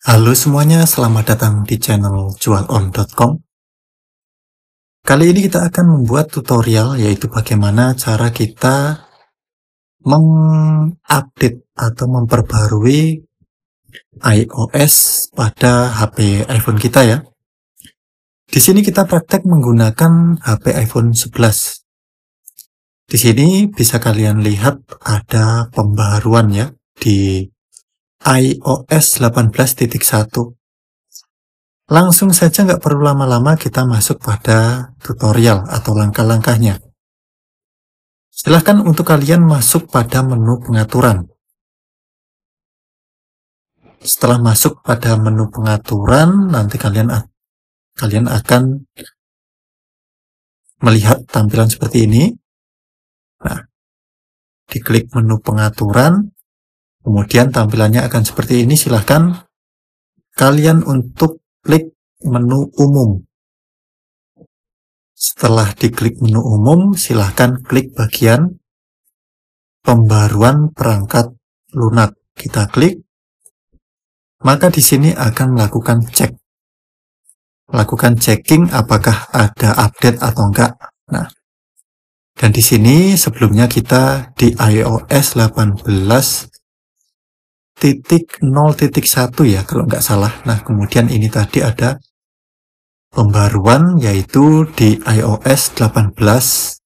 Halo semuanya, selamat datang di channel jualon.com. Kali ini kita akan membuat tutorial, yaitu bagaimana cara kita mengupdate atau memperbarui iOS pada HP iPhone kita ya. Di sini kita praktek menggunakan HP iPhone 11. Di sini bisa kalian lihat ada pembaruan ya di iOS 18.1. Langsung saja, nggak perlu lama-lama, kita masuk pada tutorial atau langkah-langkahnya. Silahkan untuk kalian masuk pada menu pengaturan. Setelah masuk pada menu pengaturan, nanti kalian akan melihat tampilan seperti ini. Nah, diklik menu pengaturan, kemudian tampilannya akan seperti ini. Silahkan kalian untuk klik menu umum. Setelah diklik menu umum, silahkan klik bagian pembaruan perangkat lunak. Kita klik, maka di sini akan melakukan checking apakah ada update atau enggak. Nah, dan di sini sebelumnya kita di iOS 18.0.1 ya kalau enggak salah. Nah, kemudian ini tadi ada pembaruan yaitu di iOS 18.1.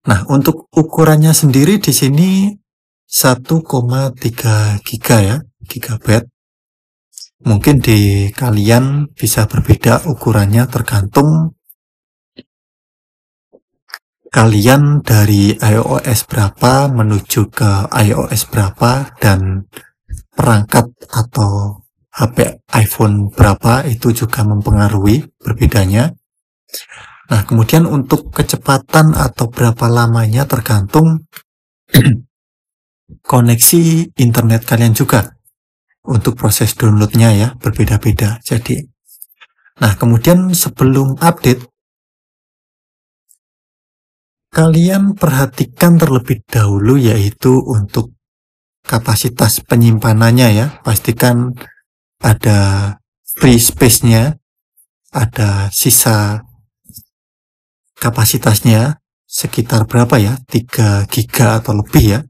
Nah, untuk ukurannya sendiri di sini 1,3 giga ya, gigabyte. Mungkin di kalian bisa berbeda ukurannya tergantung kalian dari iOS berapa menuju ke iOS berapa dan perangkat atau HP iPhone berapa, itu juga mempengaruhi berbedanya. Nah, kemudian untuk kecepatan atau berapa lamanya tergantung koneksi internet kalian juga. Untuk proses downloadnya ya berbeda-beda. Jadi, nah kemudian sebelum update, kalian perhatikan terlebih dahulu yaitu untuk kapasitas penyimpanannya ya. Pastikan ada free space-nya, ada sisa kapasitasnya sekitar berapa ya, 3 giga atau lebih ya,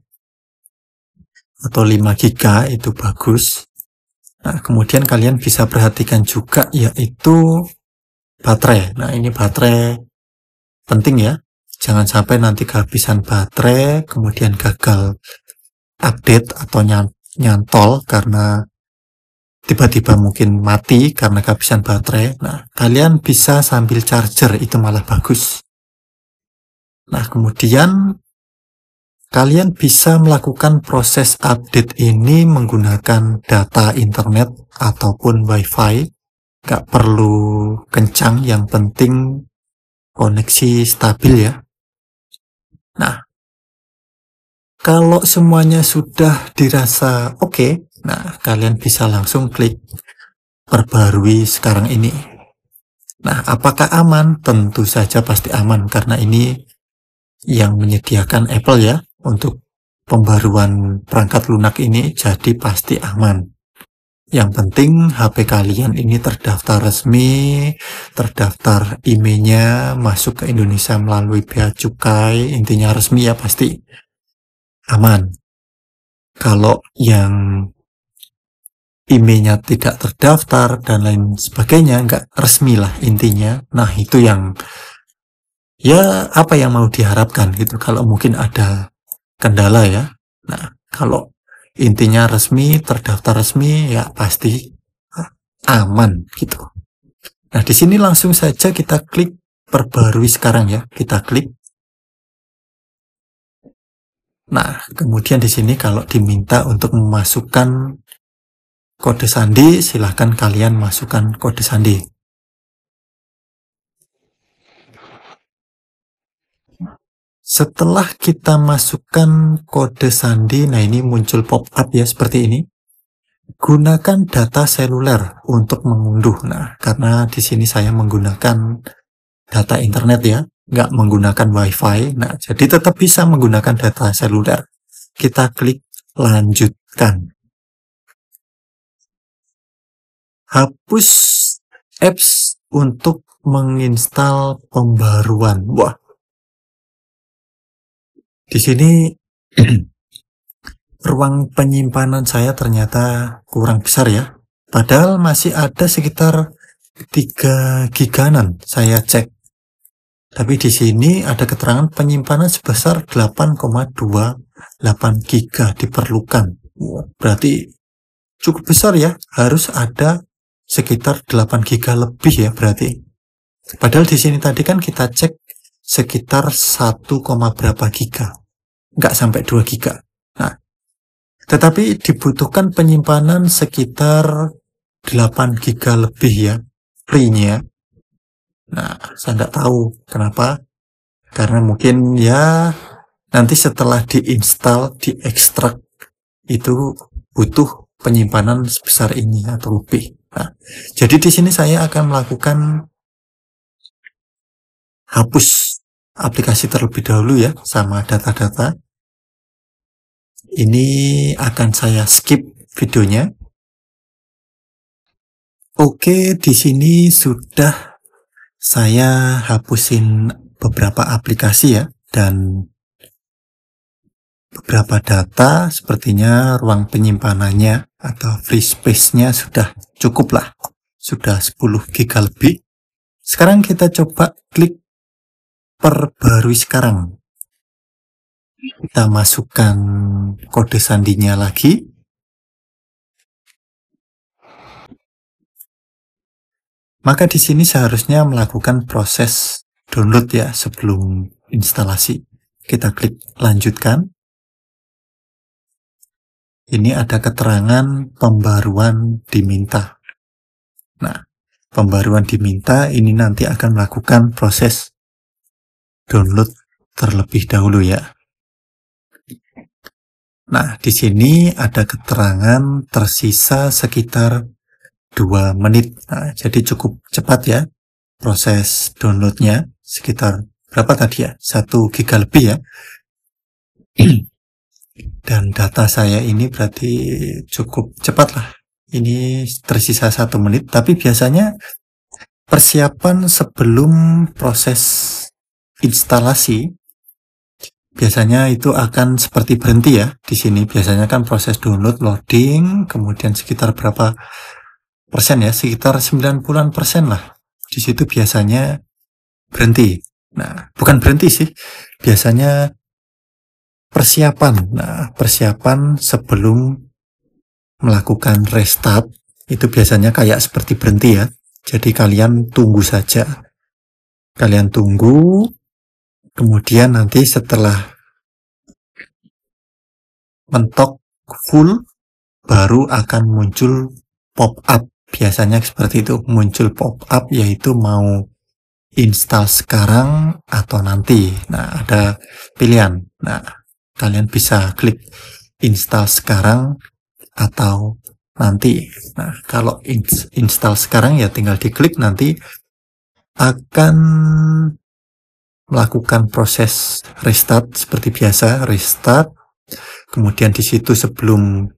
atau 5 giga itu bagus. Nah, kemudian kalian bisa perhatikan juga yaitu baterai. Nah, ini baterai penting ya, jangan sampai nanti kehabisan baterai kemudian gagal update atau nyantol karena tiba-tiba mungkin mati karena kehabisan baterai. Nah, kalian bisa sambil charger, itu malah bagus. Nah, kemudian kalian bisa melakukan proses update ini menggunakan data internet ataupun wifi. Gak perlu kencang, yang penting koneksi stabil ya. Nah, kalau semuanya sudah dirasa oke, nah kalian bisa langsung klik perbarui sekarang ini. Nah, apakah aman? Tentu saja pasti aman, karena ini yang menyediakan Apple ya untuk pembaruan perangkat lunak ini, jadi pasti aman. Yang penting HP kalian ini terdaftar resmi, terdaftar IMEI-nya, masuk ke Indonesia melalui bea cukai, intinya resmi ya, pasti aman. Kalau yang IMEI-nya tidak terdaftar dan lain sebagainya, nggak resmi lah intinya. Nah, itu yang ya apa yang mau diharapkan gitu, kalau mungkin ada kendala ya. Nah, kalau intinya resmi, terdaftar resmi, ya pasti aman gitu. Nah, di sini langsung saja kita klik perbarui sekarang ya, kita klik. Nah, kemudian di sini kalau diminta untuk memasukkan kode sandi, silahkan kalian masukkan kode sandi. Setelah kita masukkan kode sandi, nah ini muncul pop-up ya seperti ini. Gunakan data seluler untuk mengunduh. Nah, karena di sini saya menggunakan data internet ya, nggak menggunakan wifi. Nah, jadi tetap bisa menggunakan data seluler. Kita klik lanjutkan. hapus apps untuk menginstal pembaruan. Wah, di sini ruang penyimpanan saya ternyata kurang besar ya. Padahal masih ada sekitar 3 giganan saya cek. Tapi di sini ada keterangan penyimpanan sebesar 8,28 giga diperlukan. Berarti cukup besar ya, harus ada sekitar 8 giga lebih ya berarti. Padahal di sini tadi kan kita cek sekitar 1, berapa giga. Nggak sampai 2 giga. Nah, tetapi dibutuhkan penyimpanan sekitar 8 giga lebih ya, free-nya. Nah, saya nggak tahu kenapa. Karena mungkin ya nanti setelah diinstal, diekstrak, itu butuh penyimpanan sebesar ini atau lebih. Nah, jadi di sini saya akan melakukan hapus aplikasi terlebih dahulu ya, sama data-data. Ini akan saya skip videonya. Oke, di sini sudah saya hapusin beberapa aplikasi ya, dan beberapa data. Sepertinya ruang penyimpanannya atau free space-nya sudah cukup lah, sudah 10 giga lebih. Sekarang kita coba klik perbarui sekarang. Kita masukkan kode sandinya lagi. Maka di sini seharusnya melakukan proses download ya sebelum instalasi. Kita klik lanjutkan. Ini ada keterangan pembaruan diminta. Nah, pembaruan diminta ini nanti akan melakukan proses download terlebih dahulu ya. Nah, di sini ada keterangan tersisa sekitar 2 menit. Nah, jadi cukup cepat ya proses downloadnya, sekitar berapa tadi ya, 1 giga lebih ya. Dan data saya ini berarti cukup cepat lah, ini tersisa 1 menit. Tapi biasanya persiapan sebelum proses instalasi biasanya itu akan seperti berhenti ya. Di sini biasanya kan proses download, loading, kemudian sekitar berapa persen ya, sekitar 90% lah. Di situ biasanya berhenti. Nah, bukan berhenti sih, biasanya persiapan. Nah, persiapan sebelum melakukan restart itu biasanya kayak seperti berhenti ya. Jadi kalian tunggu saja. Kalian tunggu, kemudian nanti setelah mentok full baru akan muncul pop-up. Biasanya seperti itu, muncul pop-up yaitu mau install sekarang atau nanti. Nah, ada pilihan. Nah, kalian bisa klik install sekarang atau nanti. Nah, kalau install sekarang ya tinggal diklik, nanti akan melakukan proses restart seperti biasa, restart. Kemudian di situ sebelum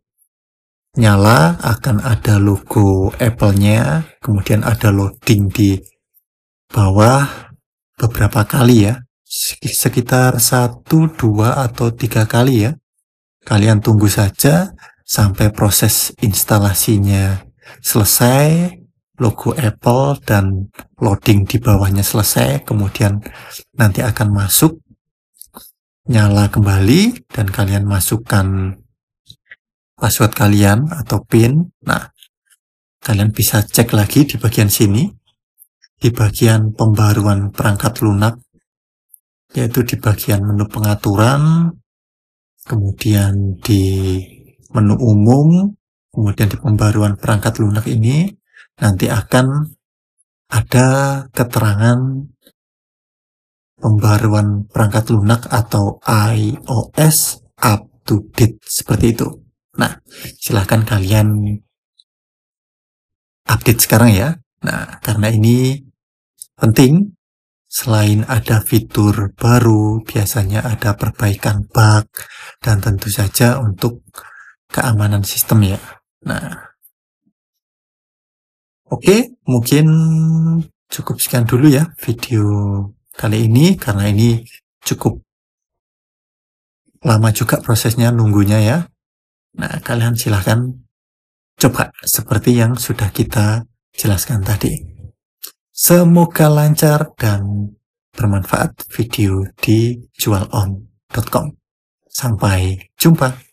nyala akan ada logo Apple-nya, kemudian ada loading di bawah beberapa kali ya, sekitar 1, 2, atau 3 kali ya. Kalian tunggu saja sampai proses instalasinya selesai, logo Apple dan loading di bawahnya selesai, kemudian nanti akan masuk, nyala kembali, dan kalian masukkan password kalian atau PIN. Nah, kalian bisa cek lagi di bagian sini, di bagian pembaruan perangkat lunak, yaitu di bagian menu pengaturan, kemudian di menu umum, kemudian di pembaruan perangkat lunak ini nanti akan ada keterangan pembaruan perangkat lunak atau iOS up to date seperti itu. Nah, silahkan kalian update sekarang ya. Nah, karena ini penting, selain ada fitur baru, biasanya ada perbaikan bug, dan tentu saja untuk keamanan sistem ya. Nah, Oke, mungkin cukup sekian dulu ya video kali ini, karena ini cukup lama juga prosesnya nunggunya ya. Nah, kalian silahkan coba seperti yang sudah kita jelaskan tadi. Semoga lancar dan bermanfaat video di jualon.com. Sampai jumpa.